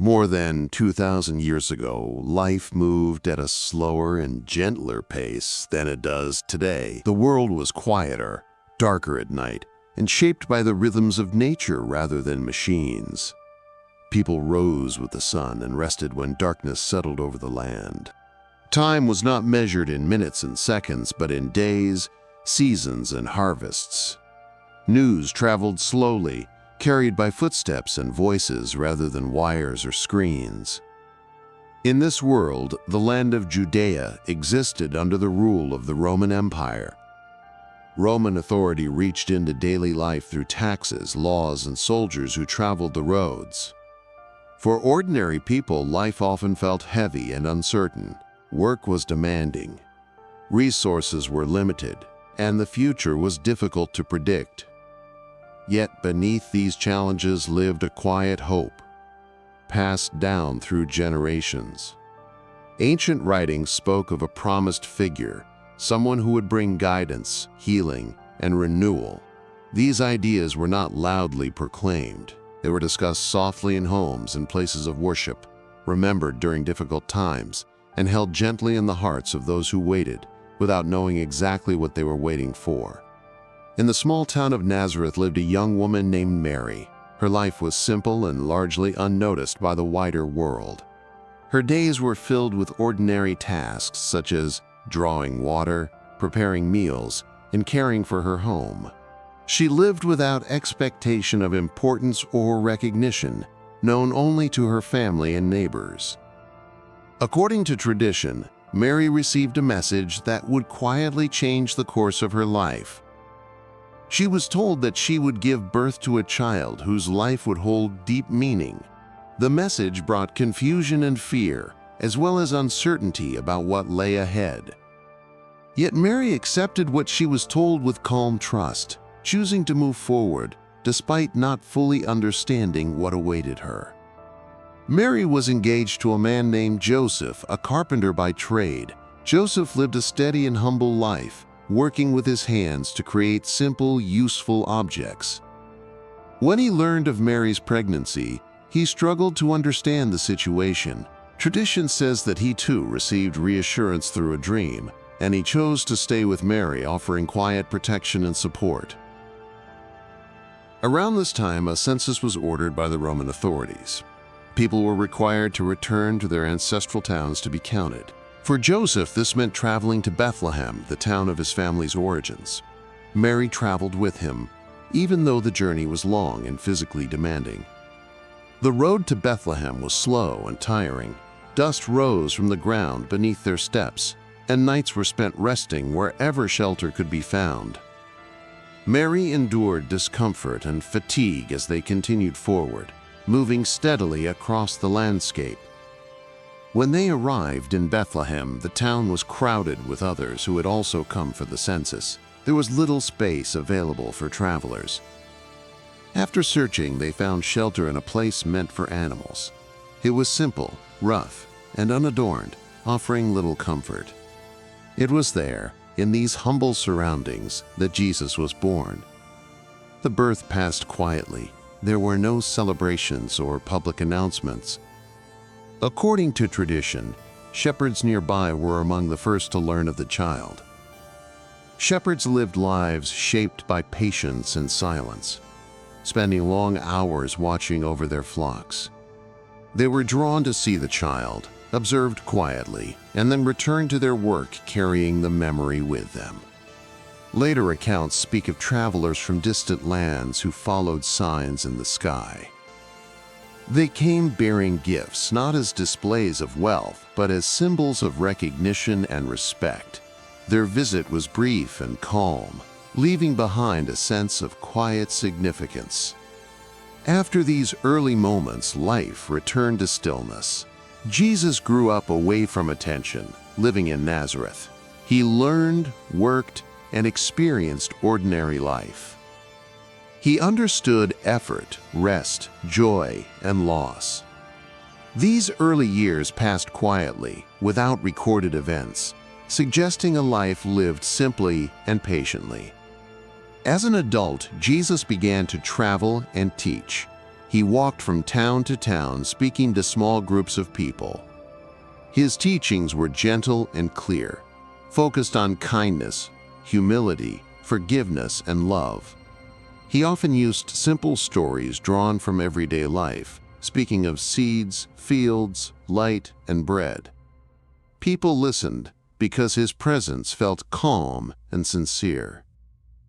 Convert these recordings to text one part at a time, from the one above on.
More than 2,000 years ago, life moved at a slower and gentler pace than it does today. The world was quieter, darker at night, and shaped by the rhythms of nature rather than machines. People rose with the sun and rested when darkness settled over the land. Time was not measured in minutes and seconds, but in days, seasons, and harvests. News traveled slowly, carried by footsteps and voices rather than wires or screens. In this world, the land of Judea existed under the rule of the Roman Empire. Roman authority reached into daily life through taxes, laws, and soldiers who traveled the roads. For ordinary people, life often felt heavy and uncertain. Work was demanding. Resources were limited, and the future was difficult to predict. Yet beneath these challenges lived a quiet hope, passed down through generations. Ancient writings spoke of a promised figure, someone who would bring guidance, healing, and renewal. These ideas were not loudly proclaimed. They were discussed softly in homes and places of worship, remembered during difficult times, and held gently in the hearts of those who waited, without knowing exactly what they were waiting for. In the small town of Nazareth lived a young woman named Mary. Her life was simple and largely unnoticed by the wider world. Her days were filled with ordinary tasks such as drawing water, preparing meals, and caring for her home. She lived without expectation of importance or recognition, known only to her family and neighbors. According to tradition, Mary received a message that would quietly change the course of her life. She was told that she would give birth to a child whose life would hold deep meaning. The message brought confusion and fear, as well as uncertainty about what lay ahead. Yet Mary accepted what she was told with calm trust, choosing to move forward despite not fully understanding what awaited her. Mary was engaged to a man named Joseph, a carpenter by trade. Joseph lived a steady and humble life, working with his hands to create simple, useful objects. When he learned of Mary's pregnancy, he struggled to understand the situation. Tradition says that he too received reassurance through a dream, and he chose to stay with Mary, offering quiet protection and support. Around this time, a census was ordered by the Roman authorities. People were required to return to their ancestral towns to be counted. For Joseph, this meant traveling to Bethlehem, the town of his family's origins. Mary traveled with him, even though the journey was long and physically demanding. The road to Bethlehem was slow and tiring. Dust rose from the ground beneath their steps, and nights were spent resting wherever shelter could be found. Mary endured discomfort and fatigue as they continued forward, moving steadily across the landscape. When they arrived in Bethlehem, the town was crowded with others who had also come for the census. There was little space available for travelers. After searching, they found shelter in a place meant for animals. It was simple, rough, and unadorned, offering little comfort. It was there, in these humble surroundings, that Jesus was born. The birth passed quietly. There were no celebrations or public announcements. According to tradition, shepherds nearby were among the first to learn of the child. Shepherds lived lives shaped by patience and silence, spending long hours watching over their flocks. They were drawn to see the child, observed quietly, and then returned to their work carrying the memory with them. Later accounts speak of travelers from distant lands who followed signs in the sky. They came bearing gifts, not as displays of wealth, but as symbols of recognition and respect. Their visit was brief and calm, leaving behind a sense of quiet significance. After these early moments, life returned to stillness. Jesus grew up away from attention, living in Nazareth. He learned, worked, and experienced ordinary life. He understood effort, rest, joy, and loss. These early years passed quietly, without recorded events, suggesting a life lived simply and patiently. As an adult, Jesus began to travel and teach. He walked from town to town speaking to small groups of people. His teachings were gentle and clear, focused on kindness, humility, forgiveness, and love. He often used simple stories drawn from everyday life, speaking of seeds, fields, light, and bread. People listened because his presence felt calm and sincere.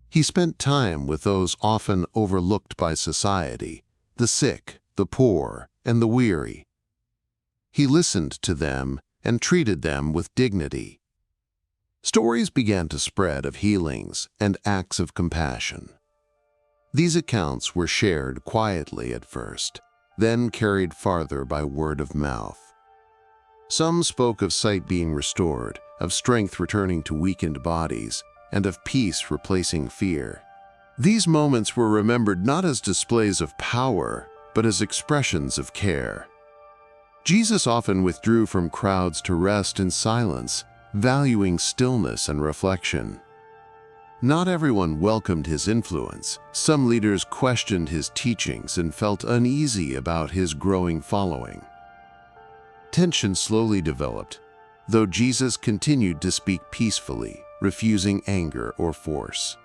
He spent time with those often overlooked by society, the sick, the poor, and the weary. He listened to them and treated them with dignity. Stories began to spread of healings and acts of compassion. These accounts were shared quietly at first, then carried farther by word of mouth. Some spoke of sight being restored, of strength returning to weakened bodies, and of peace replacing fear. These moments were remembered not as displays of power, but as expressions of care. Jesus often withdrew from crowds to rest in silence, valuing stillness and reflection. Not everyone welcomed his influence. Some leaders questioned his teachings and felt uneasy about his growing following. Tension slowly developed, though Jesus continued to speak peacefully, refusing anger or force.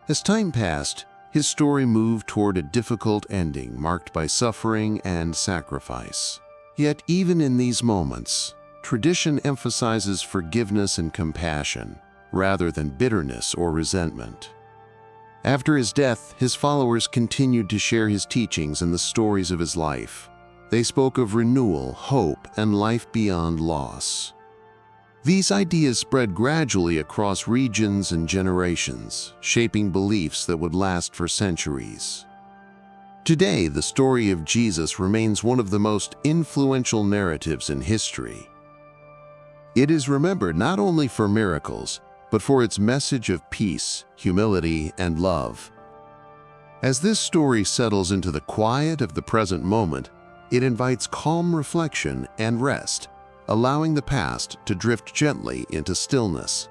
As time passed, his story moved toward a difficult ending marked by suffering and sacrifice. Yet even in these moments, tradition emphasizes forgiveness and compassion, rather than bitterness or resentment. After his death, his followers continued to share his teachings and the stories of his life. They spoke of renewal, hope, and life beyond loss. These ideas spread gradually across regions and generations, shaping beliefs that would last for centuries. Today, the story of Jesus remains one of the most influential narratives in history. It is remembered not only for miracles, but for its message of peace, humility, and love. As this story settles into the quiet of the present moment, it invites calm reflection and rest, allowing the past to drift gently into stillness.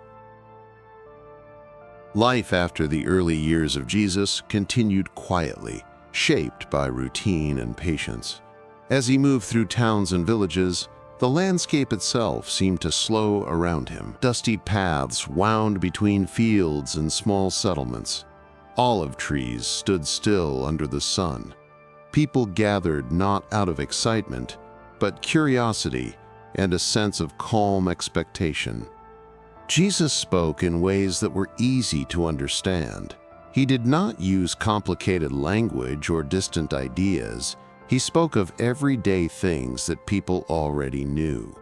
Life after the early years of Jesus continued quietly, shaped by routine and patience. As he moved through towns and villages, the landscape itself seemed to slow around him. Dusty paths wound between fields and small settlements. Olive trees stood still under the sun. People gathered not out of excitement, but curiosity and a sense of calm expectation. Jesus spoke in ways that were easy to understand. He did not use complicated language or distant ideas. He spoke of everyday things that people already knew.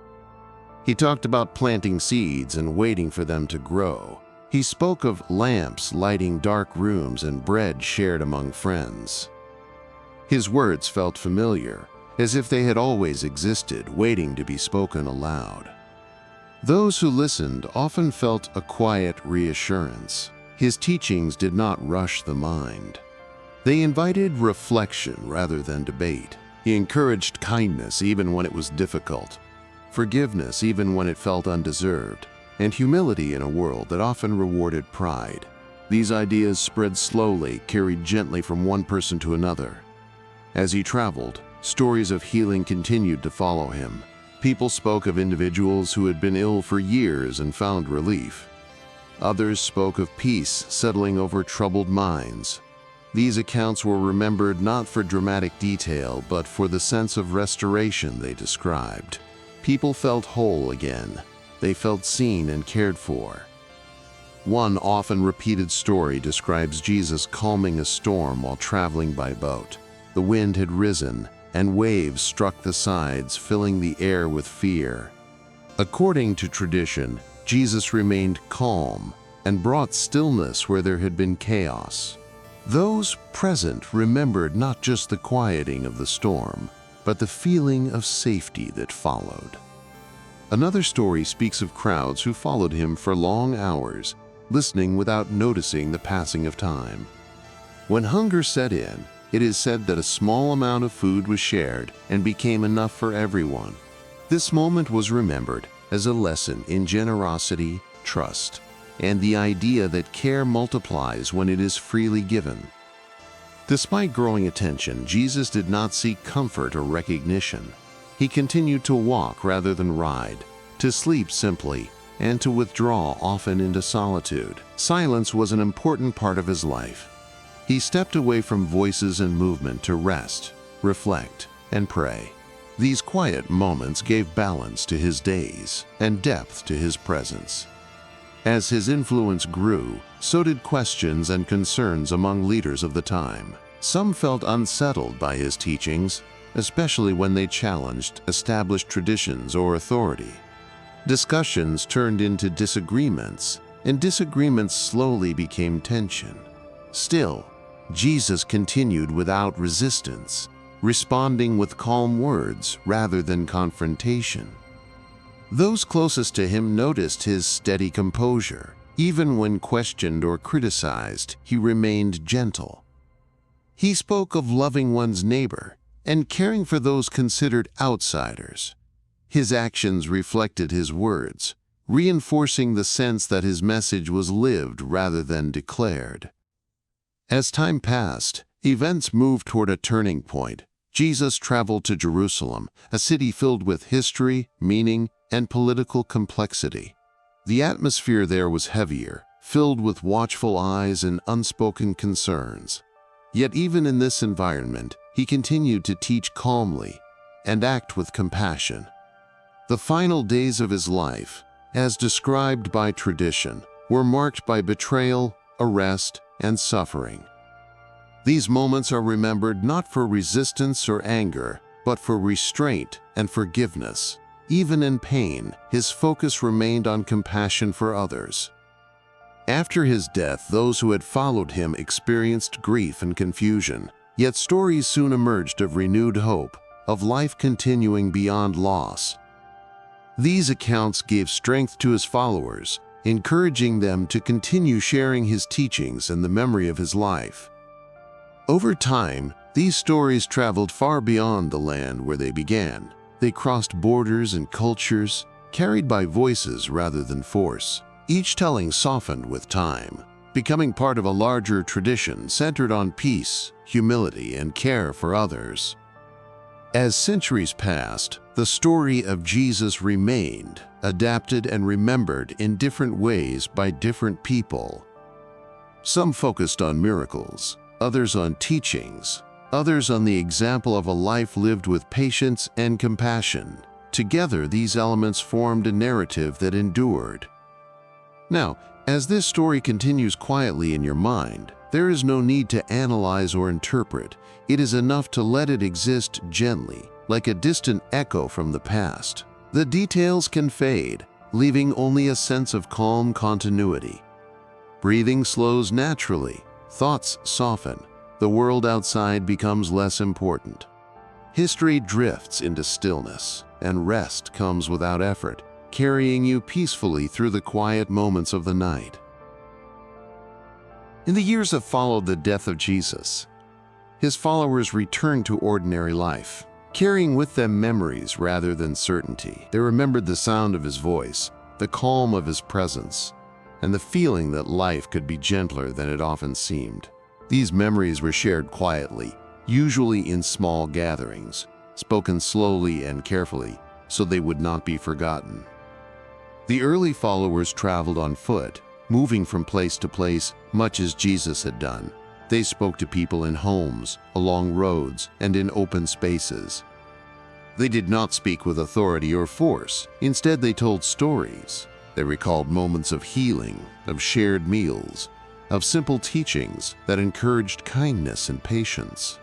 He talked about planting seeds and waiting for them to grow. He spoke of lamps lighting dark rooms and bread shared among friends. His words felt familiar, as if they had always existed, waiting to be spoken aloud. Those who listened often felt a quiet reassurance. His teachings did not rush the mind. They invited reflection rather than debate. He encouraged kindness even when it was difficult, forgiveness even when it felt undeserved, and humility in a world that often rewarded pride. These ideas spread slowly, carried gently from one person to another. As he traveled, stories of healing continued to follow him. People spoke of individuals who had been ill for years and found relief. Others spoke of peace settling over troubled minds. These accounts were remembered not for dramatic detail, but for the sense of restoration they described. People felt whole again. They felt seen and cared for. One often repeated story describes Jesus calming a storm while traveling by boat. The wind had risen, and waves struck the sides, filling the air with fear. According to tradition, Jesus remained calm and brought stillness where there had been chaos. Those present remembered not just the quieting of the storm, but the feeling of safety that followed. Another story speaks of crowds who followed him for long hours, listening without noticing the passing of time. When hunger set in, it is said that a small amount of food was shared and became enough for everyone. This moment was remembered as a lesson in generosity, trust, and the idea that care multiplies when it is freely given. Despite growing attention, Jesus did not seek comfort or recognition. He continued to walk rather than ride, to sleep simply, and to withdraw often into solitude. Silence was an important part of his life. He stepped away from voices and movement to rest, reflect, and pray. These quiet moments gave balance to his days and depth to his presence. As his influence grew, so did questions and concerns among leaders of the time. Some felt unsettled by his teachings, especially when they challenged established traditions or authority. Discussions turned into disagreements, and disagreements slowly became tension. Still, Jesus continued without resistance, responding with calm words rather than confrontation. Those closest to him noticed his steady composure. Even when questioned or criticized, he remained gentle. He spoke of loving one's neighbor and caring for those considered outsiders. His actions reflected his words, reinforcing the sense that his message was lived rather than declared. As time passed, events moved toward a turning point. Jesus traveled to Jerusalem, a city filled with history, meaning, and political complexity. The atmosphere there was heavier, filled with watchful eyes and unspoken concerns. Yet even in this environment, he continued to teach calmly and act with compassion. The final days of his life, as described by tradition, were marked by betrayal, arrest, and suffering. These moments are remembered not for resistance or anger, but for restraint and forgiveness. Even in pain, his focus remained on compassion for others. After his death, those who had followed him experienced grief and confusion, yet stories soon emerged of renewed hope, of life continuing beyond loss. These accounts gave strength to his followers, encouraging them to continue sharing his teachings and the memory of his life. Over time, these stories traveled far beyond the land where they began. They crossed borders and cultures, carried by voices rather than force. Each telling softened with time, becoming part of a larger tradition centered on peace, humility, and care for others. As centuries passed, the story of Jesus remained, adapted and remembered in different ways by different people. Some focused on miracles, others on teachings, others on the example of a life lived with patience and compassion. Together, these elements formed a narrative that endured. Now, as this story continues quietly in your mind, there is no need to analyze or interpret. It is enough to let it exist gently, like a distant echo from the past. The details can fade, leaving only a sense of calm continuity. Breathing slows naturally, thoughts soften, the world outside becomes less important. History drifts into stillness, and rest comes without effort, carrying you peacefully through the quiet moments of the night. In the years that followed the death of Jesus, his followers returned to ordinary life, carrying with them memories rather than certainty. They remembered the sound of his voice, the calm of his presence, and the feeling that life could be gentler than it often seemed. These memories were shared quietly, usually in small gatherings, spoken slowly and carefully so they would not be forgotten. The early followers traveled on foot, moving from place to place much as Jesus had done. They spoke to people in homes, along roads, and in open spaces. They did not speak with authority or force. Instead, they told stories. They recalled moments of healing, of shared meals, of simple teachings that encouraged kindness and patience.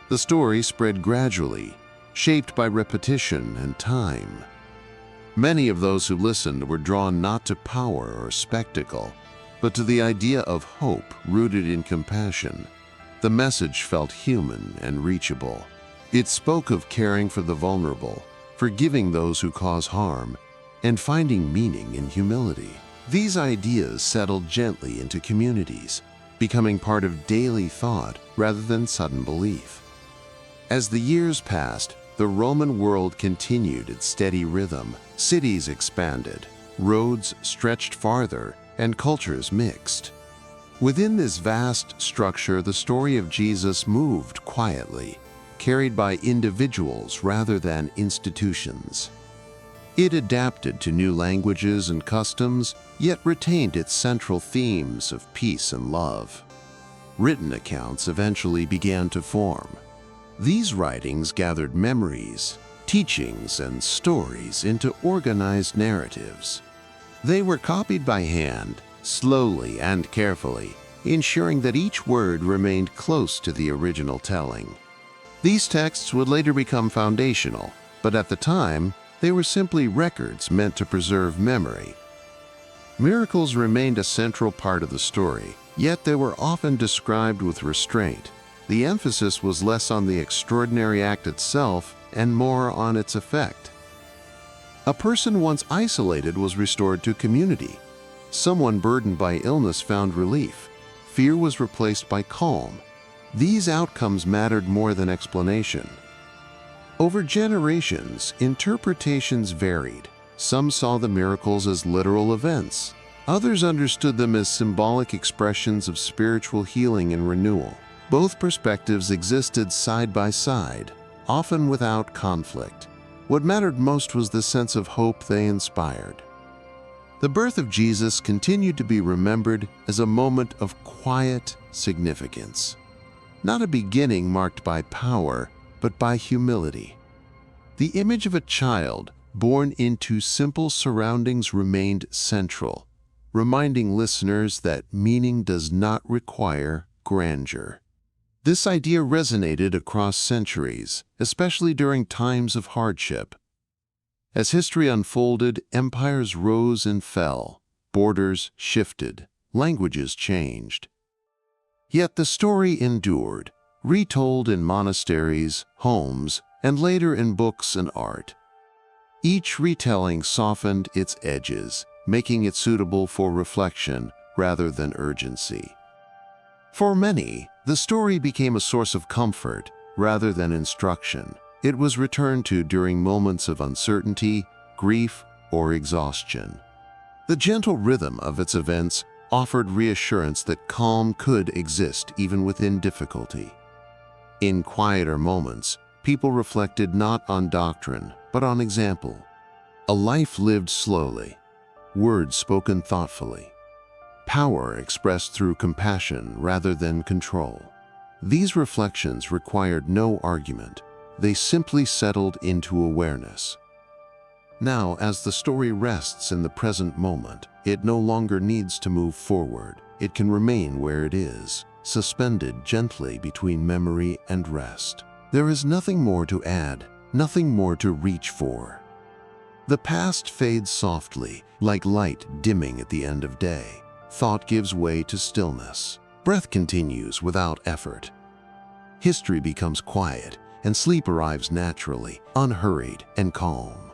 The story spread gradually, shaped by repetition and time. Many of those who listened were drawn not to power or spectacle, but to the idea of hope rooted in compassion. The message felt human and reachable. It spoke of caring for the vulnerable, forgiving those who cause harm, and finding meaning in humility. These ideas settled gently into communities, becoming part of daily thought rather than sudden belief. As the years passed, the Roman world continued its steady rhythm. Cities expanded, roads stretched farther, and cultures mixed. Within this vast structure, the story of Jesus moved quietly, carried by individuals rather than institutions. It adapted to new languages and customs, yet retained its central themes of peace and love. Written accounts eventually began to form. These writings gathered memories, teachings, and stories into organized narratives. They were copied by hand, slowly and carefully, ensuring that each word remained close to the original telling. These texts would later become foundational, but at the time, they were simply records meant to preserve memory. Miracles remained a central part of the story, yet they were often described with restraint. The emphasis was less on the extraordinary act itself and more on its effect. A person once isolated was restored to community. Someone burdened by illness found relief. Fear was replaced by calm. These outcomes mattered more than explanation. Over generations, interpretations varied. Some saw the miracles as literal events. Others understood them as symbolic expressions of spiritual healing and renewal. Both perspectives existed side by side, often without conflict. What mattered most was the sense of hope they inspired. The birth of Jesus continued to be remembered as a moment of quiet significance. Not a beginning marked by power, but by humility. The image of a child born into simple surroundings remained central, reminding listeners that meaning does not require grandeur. This idea resonated across centuries, especially during times of hardship. As history unfolded, empires rose and fell, borders shifted, languages changed. Yet the story endured, retold in monasteries, homes, and later in books and art. Each retelling softened its edges, making it suitable for reflection rather than urgency. For many, the story became a source of comfort rather than instruction. It was returned to during moments of uncertainty, grief, or exhaustion. The gentle rhythm of its events offered reassurance that calm could exist even within difficulty. In quieter moments, people reflected not on doctrine, but on example. A life lived slowly, words spoken thoughtfully, power expressed through compassion rather than control. These reflections required no argument. They simply settled into awareness. Now, as the story rests in the present moment, it no longer needs to move forward. It can remain where it is, suspended gently between memory and rest. There is nothing more to add, nothing more to reach for. The past fades softly, like light dimming at the end of day. Thought gives way to stillness. Breath continues without effort. History becomes quiet, and sleep arrives naturally, unhurried and calm.